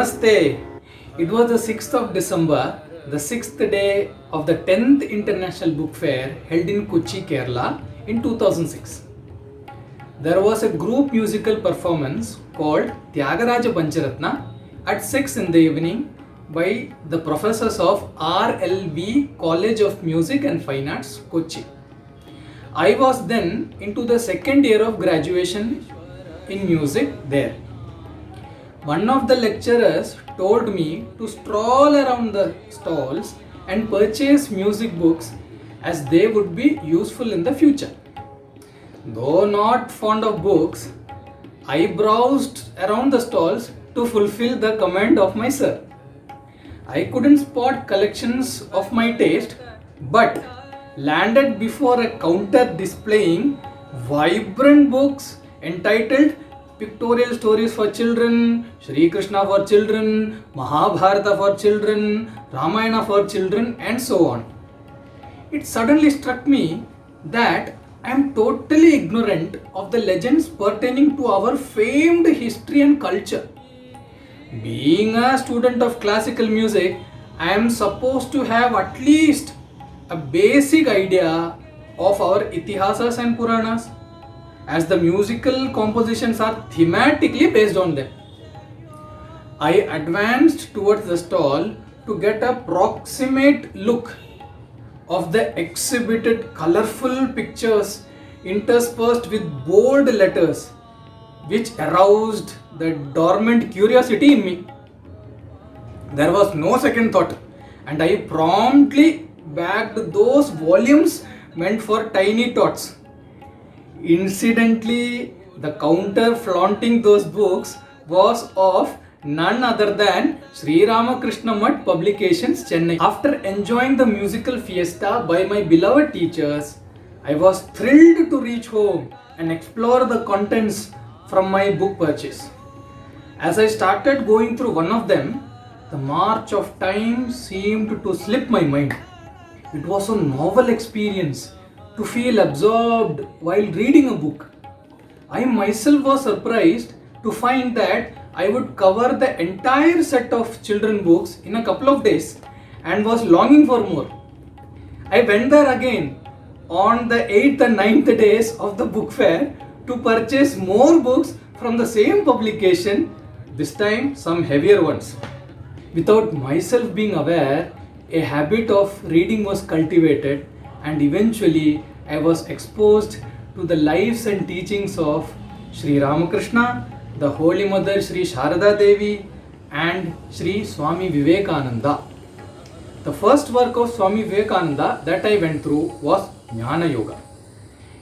Namaste. It was the 6th of December, the 6th day of the 10th International Book Fair held in Kochi, Kerala in 2006. There was a group musical performance called Tyagaraja Pancharatna at 6 in the evening by the professors of RLV College of Music and Fine Arts, Kochi. I was then into the second year of graduation in music there. One of the lecturers told me to stroll around the stalls and purchase music books as they would be useful in the future. Though not fond of books, I browsed around the stalls to fulfill the command of my sir. I couldn't spot collections of my taste, but landed before a counter displaying vibrant books entitled Pictorial Stories for Children, Shri Krishna for Children, Mahabharata for Children, Ramayana for Children, and so on. It suddenly struck me that I am totally ignorant of the legends pertaining to our famed history and culture. Being a student of classical music, I am supposed to have at least a basic idea of our Itihasas and Puranas, as the musical compositions are thematically based on them. I advanced towards the stall to get a proximate look of the exhibited colorful pictures interspersed with bold letters, which aroused the dormant curiosity in me. There was no second thought, and I promptly bagged those volumes meant for tiny tots. Incidentally, the counter flaunting those books was of none other than Sri Ramakrishna Publications, Chennai. After enjoying the musical fiesta by my beloved teachers, I was thrilled to reach home and explore the contents from my book purchase. As I started going through one of them, the march of time seemed to slip my mind. It was a novel experience to feel absorbed while reading a book. I myself was surprised to find that I would cover the entire set of children books in a couple of days and was longing for more. I went there again on the 8th and 9th days of the book fair to purchase more books from the same publication, this time some heavier ones. Without myself being aware, a habit of reading was cultivated, and eventually I was exposed to the lives and teachings of Sri Ramakrishna, the Holy Mother Sri Sharada Devi, and Sri Swami Vivekananda. The first work of Swami Vivekananda that I went through was Jnana Yoga.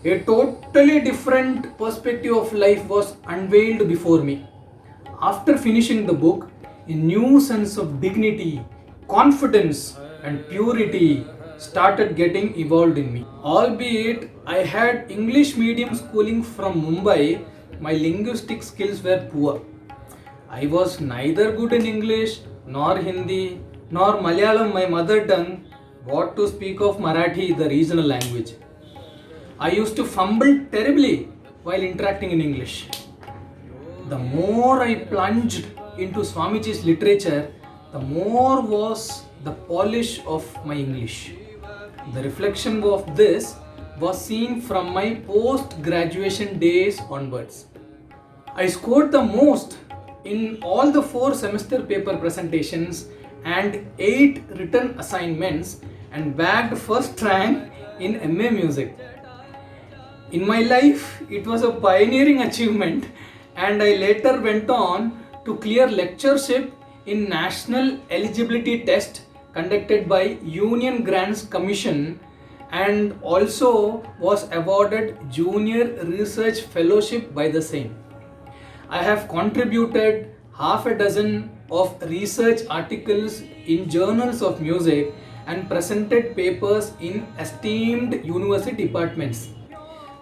A totally different perspective of life was unveiled before me. After finishing the book, a new sense of dignity, confidence, and purity started getting evolved in me. Albeit I had English medium schooling from Mumbai, my linguistic skills were poor. I was neither good in English, nor Hindi, nor Malayalam, my mother tongue, what to speak of Marathi, the regional language. I used to fumble terribly while interacting in English. The more I plunged into Swamiji's literature, the more was the polish of my English. The reflection of this was seen from my post-graduation days onwards. I scored the most in all the 4 semester paper presentations and 8 written assignments and bagged first rank in MA Music. In my life, it was a pioneering achievement, and I later went on to clear lectureship in National Eligibility Test conducted by Union Grants Commission, and also was awarded Junior Research Fellowship by the same. I have contributed half a dozen of research articles in journals of music and presented papers in esteemed university departments.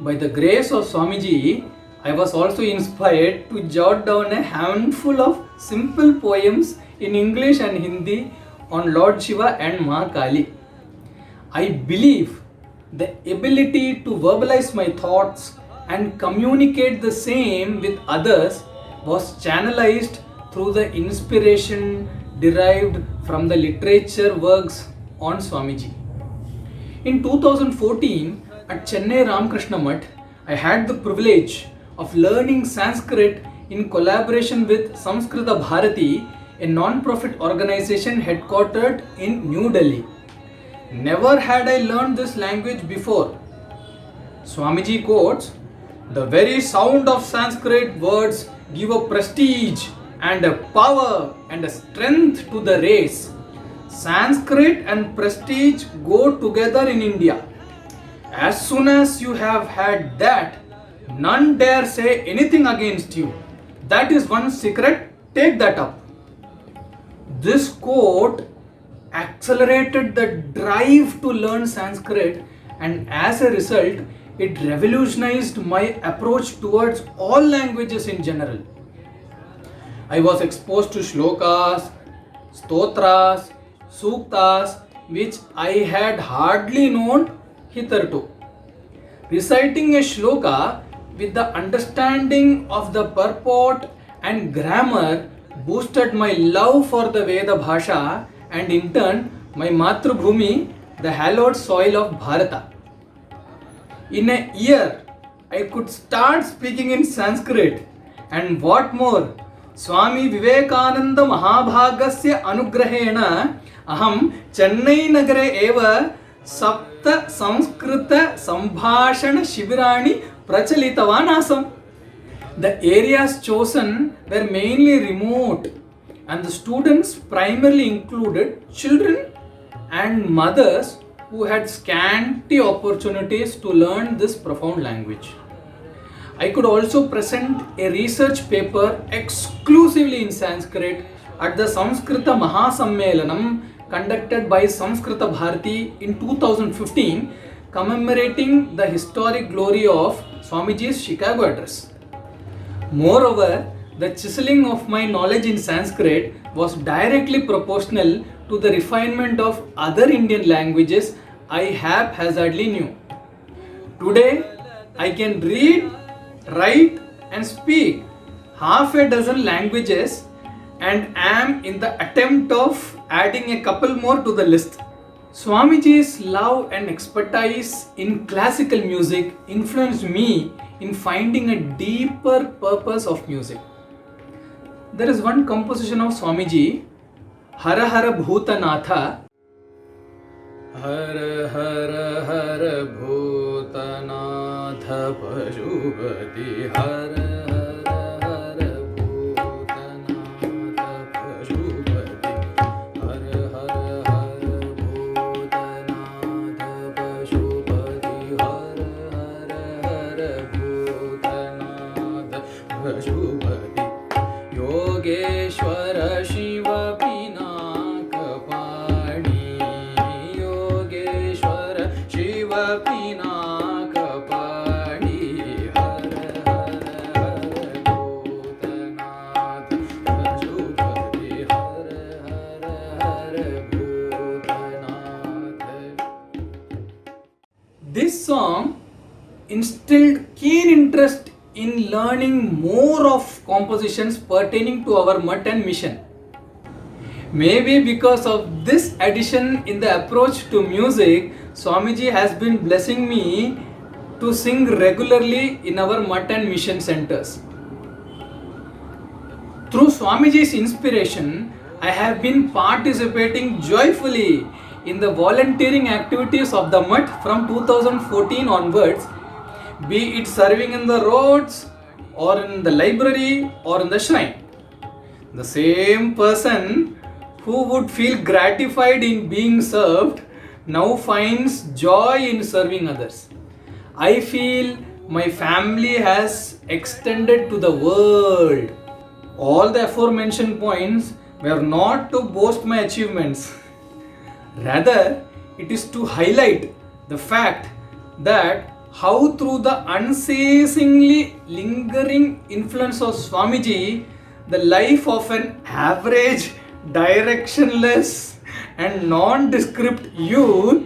By the grace of Swamiji, I was also inspired to jot down a handful of simple poems in English and Hindi on Lord Shiva and Ma Kali. I believe the ability to verbalize my thoughts and communicate the same with others was channelized through the inspiration derived from the literature works on Swamiji. In 2014, at Chennai Ramakrishna Mutt, I had the privilege of learning Sanskrit in collaboration with Samskrita Bharati, a non-profit organization headquartered in New Delhi. Never had I learned this language before. Swamiji quotes, "The very sound of Sanskrit words give a prestige and a power and a strength to the race. Sanskrit and prestige go together in India. As soon as you have had that, none dare say anything against you. That is one secret, take that up." This quote accelerated the drive to learn Sanskrit, and as a result, it revolutionized my approach towards all languages in general. I was exposed to shlokas, stotras, suktas, which I had hardly known hitherto. Reciting a shloka with the understanding of the purport and grammar boosted my love for the Veda Bhasha and in turn my Matrubhumi, the hallowed soil of Bharata. In a year, I could start speaking in Sanskrit, and what more, Swami Vivekananda Mahabhagasya Anugrahena aham Chennai Nagare eva sapta Samskrita Sambhashana Shibirani Prachalitavan asam. The areas chosen were mainly remote, and the students primarily included children and mothers who had scanty opportunities to learn this profound language. I could also present a research paper exclusively in Sanskrit at the Samskrita Mahasammelanam conducted by Samskrita Bharati in 2015, commemorating the historic glory of Swamiji's Chicago address. Moreover, the chiseling of my knowledge in Sanskrit was directly proportional to the refinement of other Indian languages I haphazardly knew. Today, I can read, write and speak half a dozen languages and am in the attempt of adding a couple more to the list. Swamiji's love and expertise in classical music influenced me in finding a deeper purpose of music. There is one composition of Swamiji, Hara Hara Bhutanatha. Hara Hara Hara Bhutanatha Pashupati Hara Hara Hara Bhutanatha Pashupati Hara Hara Hara Bhutanatha Pashupati Hara Hara Hara Bhutanatha Pashupati Yogeshwara Shiva Pinakapani Yogeshwara Shiva Pinakapani Hara Hara Hara Bhutanatha Pashupati Hara Hara Hara Bhutanatha. This song instilled keen interest in learning more of compositions pertaining to our mutt and mission. Maybe because of this addition in the approach to music, Swamiji has been blessing me to sing regularly in our mutt and mission centers. Through Swamiji's inspiration, I have been participating joyfully in the volunteering activities of the mutt from 2014 onwards, be it serving in the roads or in the library or in the shrine. The same person who would feel gratified in being served now finds joy in serving others. I feel my family has extended to the world. All the aforementioned points were not to boast my achievements. Rather, it is to highlight the fact that how through the unceasingly lingering influence of Swamiji, the life of an average, directionless and nondescript youth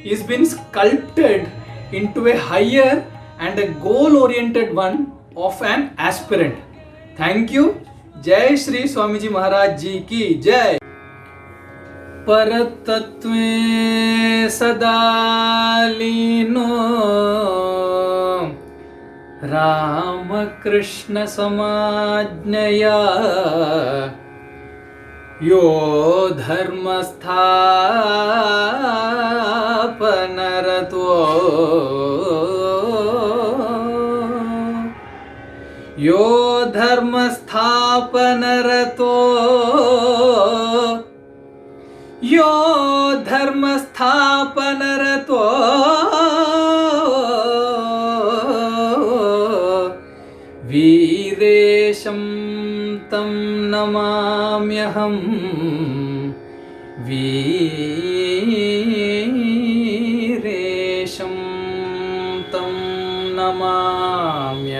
is been sculpted into a higher and a goal-oriented one of an aspirant. Thank you. जय श्री स्वामीजी महाराज जी की जय। परतत्वे सदा लीनो रामकृष्ण समाज्ञया यो धर्मस्थापनरतो यो धर्मस्थापनरतो यो धर्मस्थापनरतो वीरेशं तं नमाम्यहं वीरेशं तं नमाम्यहम्।